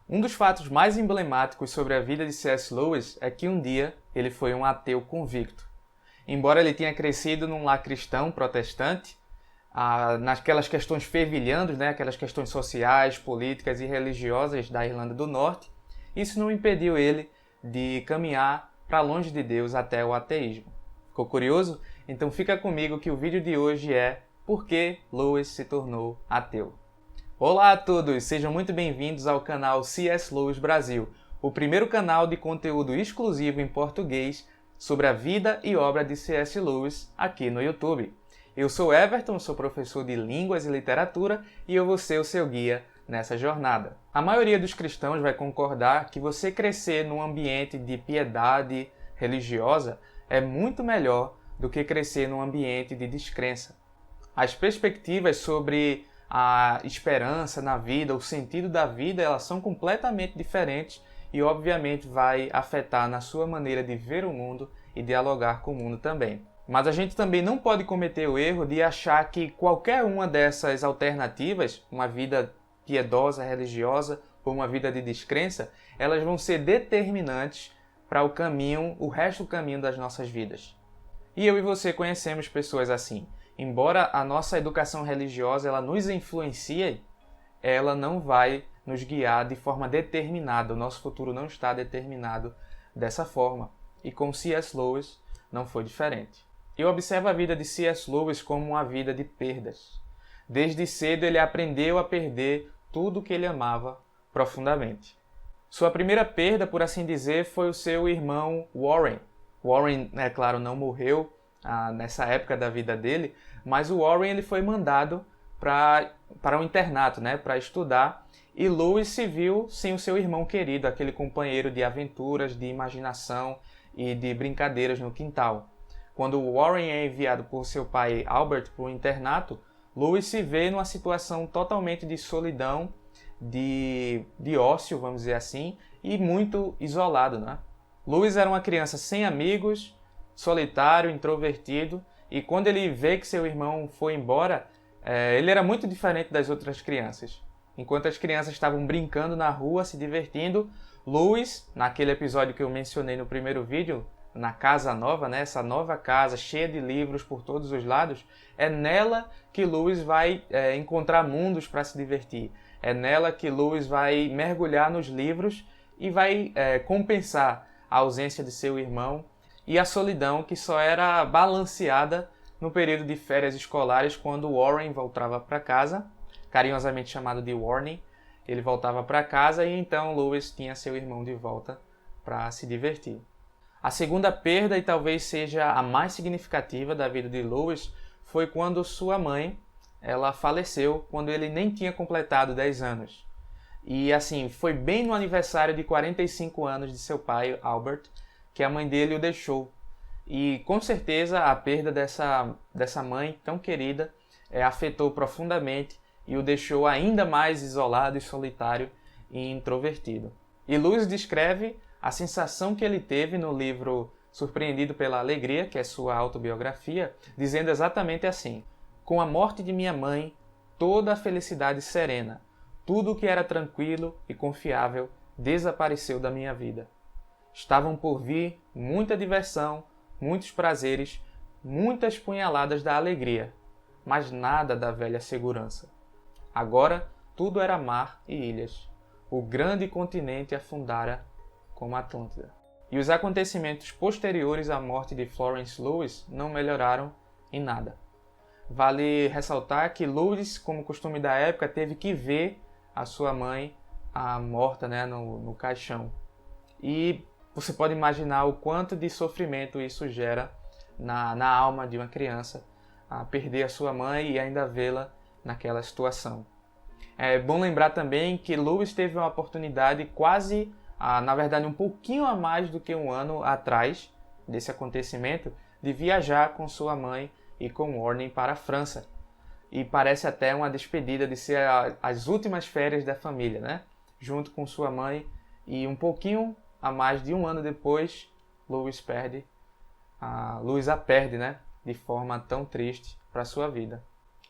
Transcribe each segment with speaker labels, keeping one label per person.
Speaker 1: Um dos fatos mais emblemáticos sobre a vida de C.S. Lewis é que um dia ele foi um ateu convicto. Embora ele tenha crescido num lar cristão protestante, naquelas questões fervilhantes, aquelas questões sociais, políticas e religiosas da Irlanda do Norte, isso não impediu ele de caminhar para longe de Deus até o ateísmo. Ficou curioso? Então fica comigo que o vídeo de hoje é Por que Lewis se tornou ateu? Olá a todos, sejam muito bem-vindos ao canal C.S. Lewis Brasil, o primeiro canal de conteúdo exclusivo em português sobre a vida e obra de C.S. Lewis aqui no YouTube. Eu sou Everton, sou professor de Línguas e Literatura e eu vou ser o seu guia nessa jornada. A maioria dos cristãos vai concordar que você crescer num ambiente de piedade religiosa é muito melhor do que crescer num ambiente de descrença. As perspectivas sobre a esperança na vida, o sentido da vida, elas são completamente diferentes e obviamente vai afetar na sua maneira de ver o mundo e dialogar com o mundo também. Mas a gente também não pode cometer o erro de achar que qualquer uma dessas alternativas, uma vida piedosa, religiosa ou uma vida de descrença, elas vão ser determinantes para o resto do caminho das nossas vidas. E eu e você conhecemos pessoas assim. Embora a nossa educação religiosa ela nos influencie, ela não vai nos guiar de forma determinada. O nosso futuro não está determinado dessa forma. E com C.S. Lewis não foi diferente. Eu observo a vida de C.S. Lewis como uma vida de perdas. Desde cedo ele aprendeu a perder tudo o que ele amava profundamente. Sua primeira perda, por assim dizer, foi o seu irmão Warren. Warren, é claro, não morreu nessa época da vida dele, mas o Warren ele foi mandado para um internato, para estudar, e Lewis se viu sem o seu irmão querido, aquele companheiro de aventuras, de imaginação e de brincadeiras no quintal. Quando Warren é enviado por seu pai Albert para o internato, Lewis se vê numa situação totalmente de solidão, de ócio, vamos dizer assim, e muito isolado. Lewis era uma criança sem amigos, solitário, introvertido, e quando ele vê que seu irmão foi embora, ele era muito diferente das outras crianças. Enquanto as crianças estavam brincando na rua, se divertindo, Lewis, naquele episódio que eu mencionei no primeiro vídeo, na casa nova, essa nova casa cheia de livros por todos os lados, é nela que Lewis vai encontrar mundos para se divertir. É nela que Lewis vai mergulhar nos livros e vai compensar a ausência de seu irmão e a solidão que só era balanceada no período de férias escolares, quando Warren voltava para casa, carinhosamente chamado de Warnie. Ele voltava para casa e então Lewis tinha seu irmão de volta para se divertir. A segunda perda, e talvez seja a mais significativa da vida de Lewis, foi quando sua mãe ela faleceu quando ele nem tinha completado 10 anos. E assim, foi bem no aniversário de 45 anos de seu pai, Albert, que a mãe dele o deixou. E com certeza a perda dessa mãe tão querida afetou profundamente e o deixou ainda mais isolado e solitário e introvertido. E Lewis descreve a sensação que ele teve no livro Surpreendido pela Alegria, que é sua autobiografia, dizendo exatamente assim: com a morte de minha mãe, toda a felicidade serena, tudo o que era tranquilo e confiável desapareceu da minha vida. Estavam por vir muita diversão, muitos prazeres, muitas punhaladas da alegria, mas nada da velha segurança. Agora tudo era mar e ilhas. O grande continente afundara como Atlântida. E os acontecimentos posteriores à morte de Florence Lewis não melhoraram em nada. Vale ressaltar que Lewis, como costume da época, teve que ver a sua mãe morta no caixão. E você pode imaginar o quanto de sofrimento isso gera na alma de uma criança, a perder a sua mãe e ainda vê-la naquela situação. É bom lembrar também que Lewis teve uma oportunidade quase, na verdade um pouquinho a mais do que um ano atrás desse acontecimento, de viajar com sua mãe e com Warnie para a França. E parece até uma despedida de ser as últimas férias da família, junto com sua mãe, e um pouquinho a mais de um ano depois, Lewis a perde, de forma tão triste para a sua vida.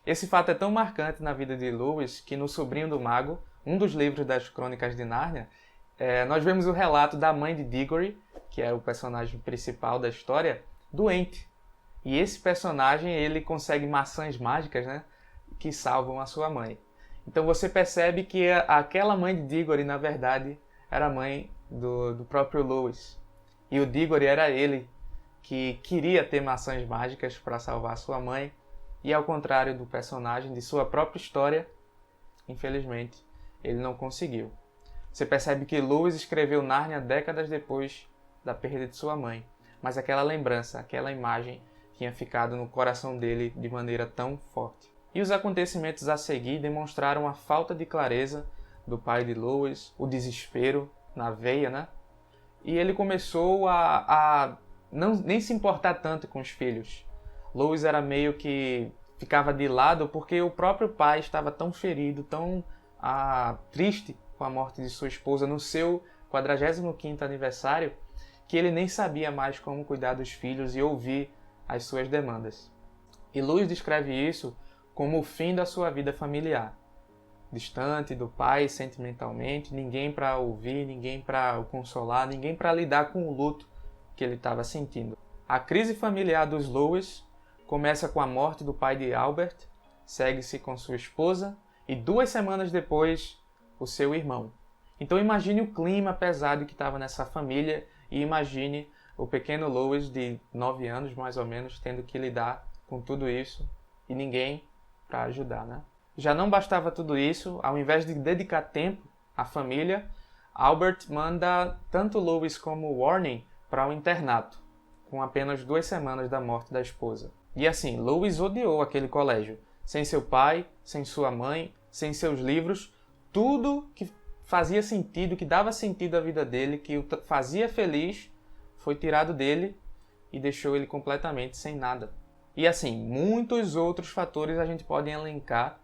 Speaker 1: Esse fato é tão marcante na vida de Lewis que no Sobrinho do Mago, um dos livros das Crônicas de Nárnia, nós vemos o relato da mãe de Diggory, que é o personagem principal da história, doente. E esse personagem, ele consegue maçãs mágicas, né, que salvam a sua mãe. Então você percebe que aquela mãe de Diggory, na verdade, era a mãe do próprio Lewis. E o Diggory era ele que queria ter maçãs mágicas para salvar sua mãe. E ao contrário do personagem de sua própria história, infelizmente, ele não conseguiu. Você percebe que Lewis escreveu Nárnia décadas depois da perda de sua mãe. Mas aquela lembrança, aquela imagem tinha ficado no coração dele de maneira tão forte. E os acontecimentos a seguir demonstraram a falta de clareza do pai de Lewis, o desespero na veia, né? E ele começou a nem se importar tanto com os filhos. Lewis era meio que ficava de lado porque o próprio pai estava tão ferido, tão triste com a morte de sua esposa no seu 45º aniversário, que ele nem sabia mais como cuidar dos filhos e ouvir as suas demandas. E Lewis descreve isso como o fim da sua vida familiar. Distante do pai sentimentalmente, ninguém para ouvir, ninguém para o consolar, ninguém para lidar com o luto que ele estava sentindo. A crise familiar dos Lewis começa com a morte do pai de Albert, segue-se com sua esposa e 2 semanas depois, o seu irmão. Então imagine o clima pesado que estava nessa família e imagine o pequeno Lewis de 9 anos, mais ou menos, tendo que lidar com tudo isso e ninguém para ajudar, né? Já não bastava tudo isso, ao invés de dedicar tempo à família, Albert manda tanto Lewis como Warning para um internato, com apenas 2 semanas da morte da esposa. E assim, Lewis odiou aquele colégio, sem seu pai, sem sua mãe, sem seus livros, tudo que fazia sentido, que dava sentido à vida dele, que o fazia feliz, foi tirado dele e deixou ele completamente sem nada. E assim, muitos outros fatores a gente pode elencar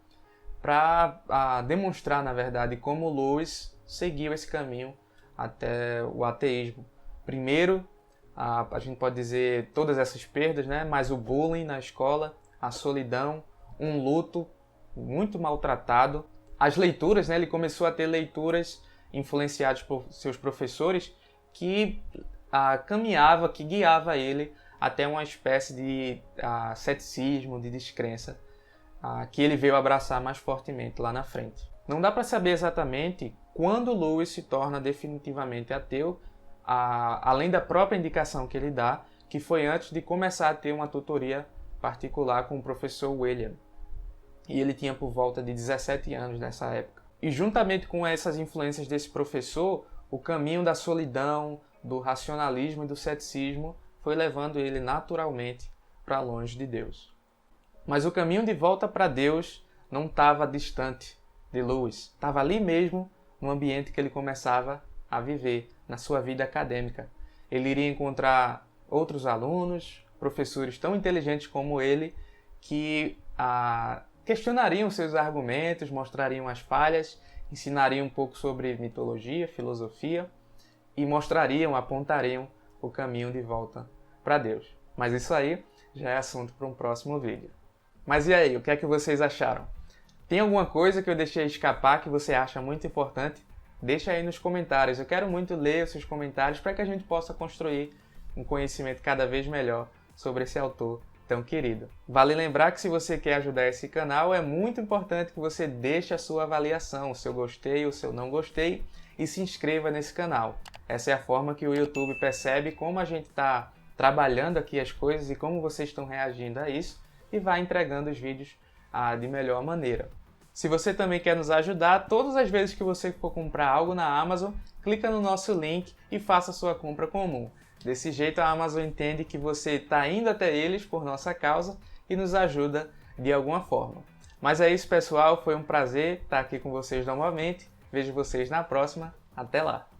Speaker 1: para demonstrar, na verdade, como Lewis seguiu esse caminho até o ateísmo. Primeiro, a gente pode dizer todas essas perdas, né? Mas o bullying na escola, a solidão, um luto muito maltratado. As leituras, né? Ele começou a ter leituras influenciadas por seus professores que que guiava ele até uma espécie de ceticismo, de descrença, que ele veio abraçar mais fortemente lá na frente. Não dá para saber exatamente quando Lewis se torna definitivamente ateu, além da própria indicação que ele dá, que foi antes de começar a ter uma tutoria particular com o professor William. E ele tinha por volta de 17 anos nessa época. E juntamente com essas influências desse professor, o caminho da solidão, do racionalismo e do ceticismo foi levando ele naturalmente para longe de Deus. Mas o caminho de volta para Deus não estava distante de Lewis, estava ali mesmo no ambiente que ele começava a viver, na sua vida acadêmica. Ele iria encontrar outros alunos, professores tão inteligentes como ele, que questionariam seus argumentos, mostrariam as falhas, ensinariam um pouco sobre mitologia, filosofia e apontariam o caminho de volta para Deus. Mas isso aí já é assunto para um próximo vídeo. Mas e aí, o que é que vocês acharam? Tem alguma coisa que eu deixei escapar que você acha muito importante? Deixa aí nos comentários. Eu quero muito ler os seus comentários para que a gente possa construir um conhecimento cada vez melhor sobre esse autor tão querido. Vale lembrar que se você quer ajudar esse canal, é muito importante que você deixe a sua avaliação, o seu gostei, o seu não gostei, e se inscreva nesse canal. Essa é a forma que o YouTube percebe como a gente está trabalhando aqui as coisas e como vocês estão reagindo a isso, e vai entregando os vídeos de melhor maneira. Se você também quer nos ajudar, todas as vezes que você for comprar algo na Amazon, clica no nosso link e faça sua compra comum. Desse jeito a Amazon entende que você está indo até eles por nossa causa e nos ajuda de alguma forma. Mas é isso, pessoal, foi um prazer estar aqui com vocês novamente. Vejo vocês na próxima. Até lá!